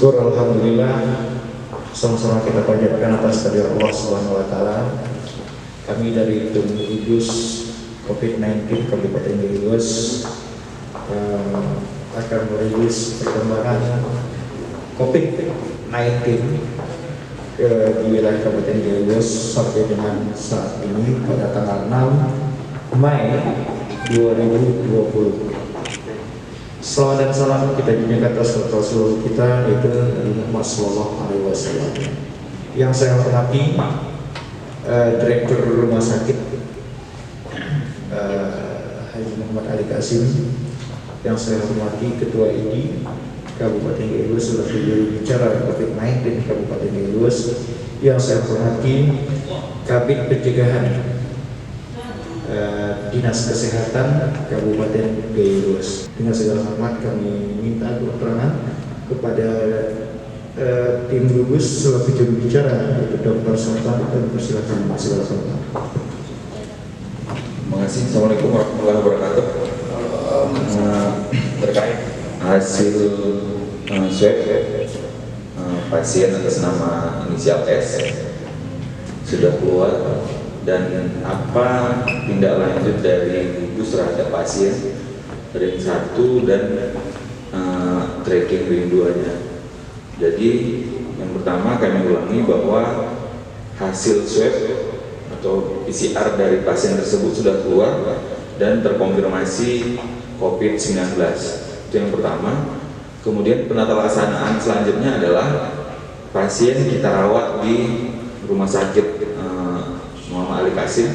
Syukur alhamdulillah, sama-sama kita panjatkan atas kehadirat Allah Subhanahu wa taala. Kami dari tim gugus COVID-19 Kabupaten Geluas akan merilis perkembangan COVID-19 di wilayah Kabupaten Geluas sampai dengan saat ini pada tanggal 6 Mei 2020. Salawat dan salam kita junjungkan atas Rasul kita, yaitu Muhammad Sallallahu Alaihi Wasallam. Yang saya hormati Direktur Rumah Sakit Haji Muhammad Ali Kasim, yang saya hormati Ketua ID Kabupaten Geluas selaku juru bicara COVID-19 Kabupaten Geluas, yang saya hormati Kabid Pencegahan Dinas Kesehatan Kabupaten Geluas. Dengan segala hormat kami minta keterangan kepada tim gugus selaku juru bicara, yaitu Dr. Sultan, dan persilakan segala hormat. Terima kasih. Assalamualaikum warahmatullahi wabarakatuh. Terkait hasil swab pasien atas nama inisial S sudah keluar, dan apa tindak lanjut dari gugus terhadap pasien ring 1 dan tracking ring 2-nya. Jadi yang pertama kami ulangi bahwa hasil swab atau PCR dari pasien tersebut sudah keluar dan terkonfirmasi COVID-19. Itu yang pertama. Kemudian penata laksanaan selanjutnya adalah pasien kita rawat di rumah sakit Muhammad Ali Kasim,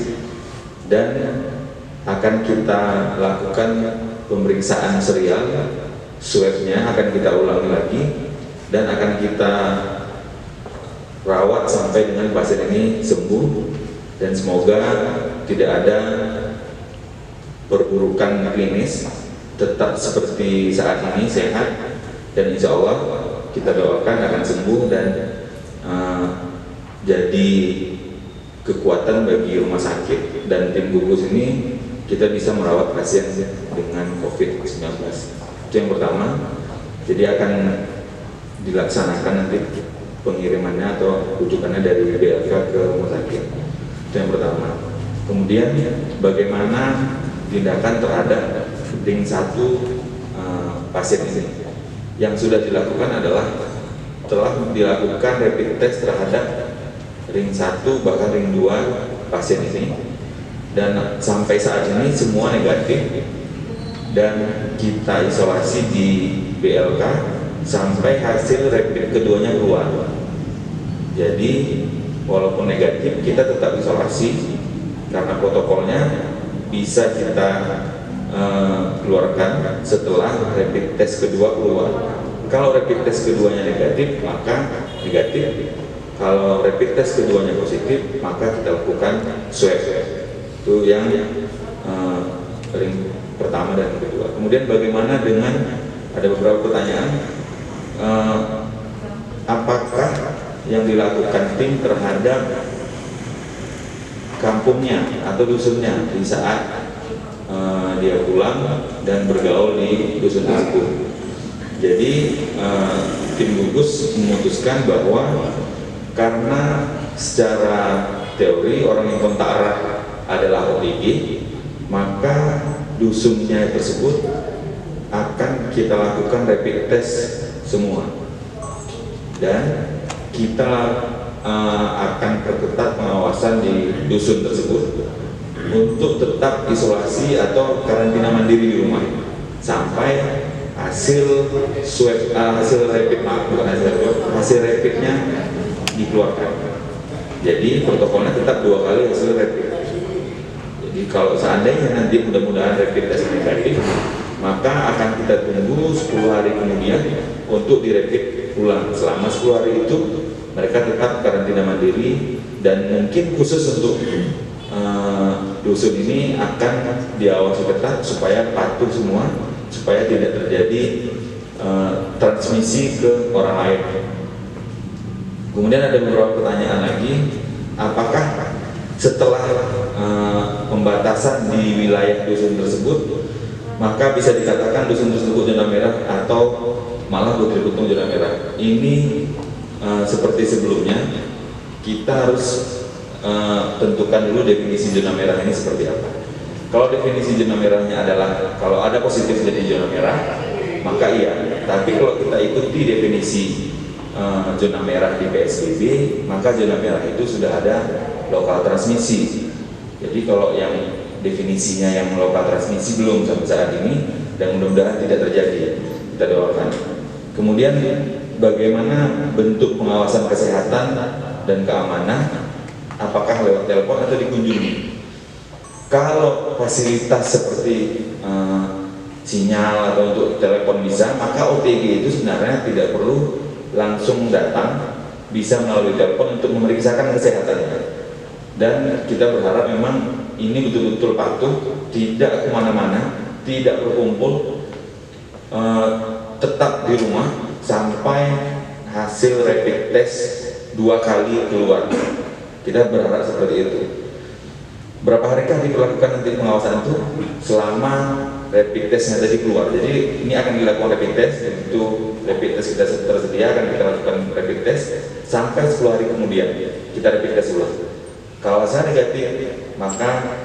dan akan kita lakukan pemeriksaan serial, swabnya akan kita ulangi lagi dan akan kita rawat sampai dengan pasien ini sembuh, dan semoga tidak ada perburukan klinis, tetap seperti saat ini sehat, dan insya Allah kita doakan akan sembuh dan jadi kekuatan bagi rumah sakit dan tim gugus ini, kita bisa merawat pasien dengan COVID-19. Itu yang pertama. Jadi akan dilaksanakan nanti pengirimannya atau rujukannya dari BLK ke rumah sakit. Itu yang pertama. Kemudian bagaimana tindakan terhadap ring 1 pasien ini? Yang sudah dilakukan adalah telah dilakukan rapid test terhadap ring 1 bahkan ring 2 pasien ini, dan sampai saat ini semua negatif, dan kita isolasi di BLK sampai hasil rapid keduanya keluar. Jadi walaupun negatif kita tetap isolasi karena protokolnya bisa kita keluarkan setelah rapid test kedua keluar. Kalau rapid test keduanya negatif maka negatif. Kalau rapid test keduanya positif, maka kita lakukan swab. Itu yang ring pertama dan kedua. Kemudian bagaimana dengan, ada beberapa pertanyaan, apakah yang dilakukan tim terhadap kampungnya atau dusunnya di saat dia pulang dan bergaul di dusun tersebut? Jadi tim gugus memutuskan bahwa karena secara teori orang yang kontak erat adalah OTG, maka dusunnya tersebut akan kita lakukan rapid test semua, dan kita akan perketat pengawasan di dusun tersebut untuk tetap isolasi atau karantina mandiri di rumah sampai hasil swab, hasil rapidnya dikeluarkan. Jadi protokolnya tetap 2 kali hasil rapid. Jadi kalau seandainya nanti mudah-mudahan rapid test negatif, maka akan kita tunggu 10 hari kemudian untuk dirapid ulang. Selama 10 hari itu mereka tetap karantina mandiri, dan mungkin khusus untuk dusun ini akan diawasi ketat supaya patuh semua, supaya tidak terjadi transmisi ke orang lain. Kemudian ada beberapa pertanyaan lagi, apakah setelah pembatasan di wilayah dusun tersebut, maka bisa dikatakan dusun tersebut zona merah atau malah betul-betul zona merah. Ini seperti sebelumnya, kita harus tentukan dulu definisi zona merah ini seperti apa. Kalau definisi zona merahnya adalah kalau ada positif jadi zona merah, maka iya. Tapi kalau kita ikuti definisi zona merah di PSBB, maka zona merah itu sudah ada lokal transmisi. Jadi kalau yang definisinya yang lokal transmisi belum sampai saat ini, dan mudah-mudahan tidak terjadi, kita doakan. Kemudian bagaimana bentuk pengawasan kesehatan dan keamanan, apakah lewat telepon atau dikunjungi? Kalau fasilitas seperti sinyal atau untuk telepon bisa, maka OTG itu sebenarnya tidak perlu langsung datang, bisa melalui telepon untuk memeriksakan kesehatannya. Dan kita berharap memang ini betul-betul patuh, tidak kemana-mana, tidak berkumpul, tetap di rumah sampai hasil rapid test 2 kali keluar. Kita berharap seperti itu. Berapa harikah diperlakukan nanti pengawasan itu? Selama rapid testnya tadi keluar. Jadi ini akan dilakukan rapid test, itu rapid test kita tersedia, akan kita lakukan rapid test sampai 10 hari kemudian kita rapid test ulang. Kalau saya negatif, maka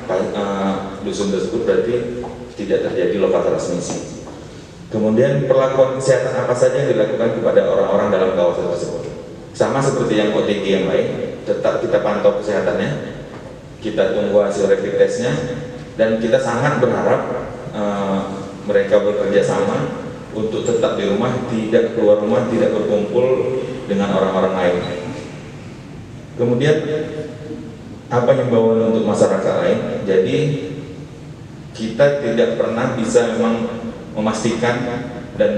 dusun tersebut berarti tidak terjadi lokal transmisi. Kemudian perlakuan kesehatan apa saja yang dilakukan kepada orang-orang dalam kawasan tersebut? Sama seperti yang OTG yang lain, tetap kita pantau kesehatannya, kita tunggu hasil rapid testnya, dan kita sangat berharap mereka bekerja sama untuk tetap di rumah, tidak keluar rumah, tidak berkumpul dengan orang-orang lain. Kemudian apa himbauan untuk masyarakat lain? Jadi kita tidak pernah bisa memang memastikan dan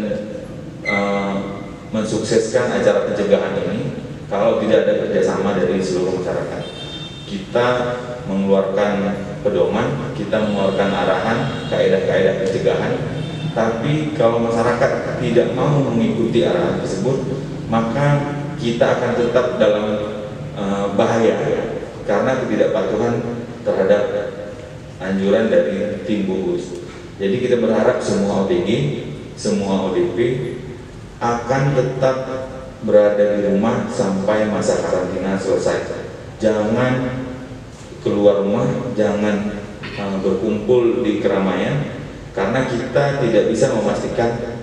mensukseskan acara pencegahan ini kalau tidak ada kerjasama dari seluruh masyarakat. Kita mengeluarkan pedoman, kita mengeluarkan arahan, kaedah-kaedah pencegahan, tapi kalau masyarakat tidak mau mengikuti arahan tersebut, maka kita akan tetap dalam bahaya karena ketidakpatuhan terhadap anjuran dari tim gugus. Jadi kita berharap semua OTG, semua ODP akan tetap berada di rumah sampai masa karantina selesai. Jangan keluar rumah, jangan berkumpul di keramaian, karena kita tidak bisa memastikan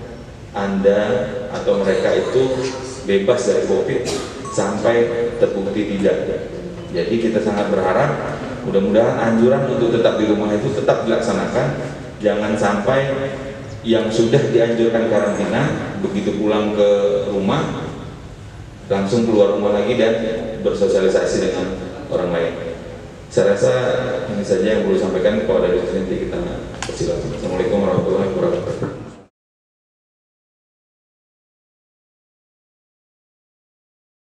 Anda atau mereka itu bebas dari COVID sampai terbukti tidak. Jadi kita sangat berharap mudah-mudahan anjuran untuk tetap di rumah itu tetap dilaksanakan. Jangan sampai yang sudah dianjurkan karantina begitu pulang ke rumah langsung keluar rumah lagi dan bersosialisasi dengan orang lain. Saya rasa ini saja yang perlu disampaikan. Kalau ada diskusi nanti kita